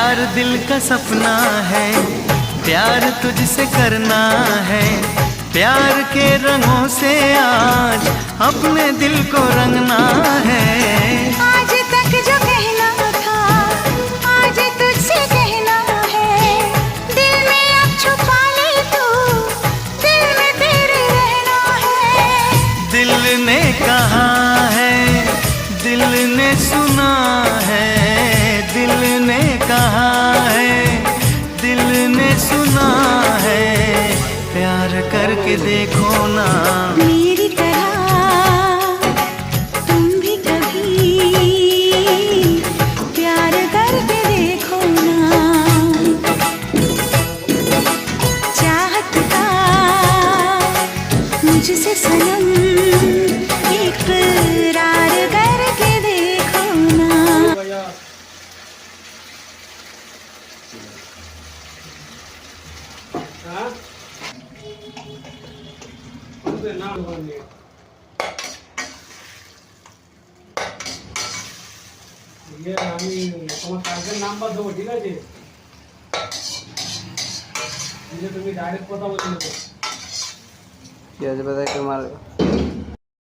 प्यार दिल का सपना है, प्यार तुझसे करना है। प्यार के रंगों से आज अपने दिल को रंगना है। आज तक जो कहना था आज तुझसे कहना है। दिल में अब छुपा ले तू, दिल में तेरे रहना है। दिल ने कहा है, दिल ने सुना है। दिल ने कहा है, दिल ने सुना है। प्यार करके देखो ना मेरी तरह तुम भी कभी प्यार करके देखो ना। चाहत का मुझसे सनम इकरार करके देखो ना। আমি তোমার কাজের নাম্বার দেবো, ঠিক আছে? তুমি ডাইরেক্ট কথা বলে নেবো। ঠিক আছে, তোমার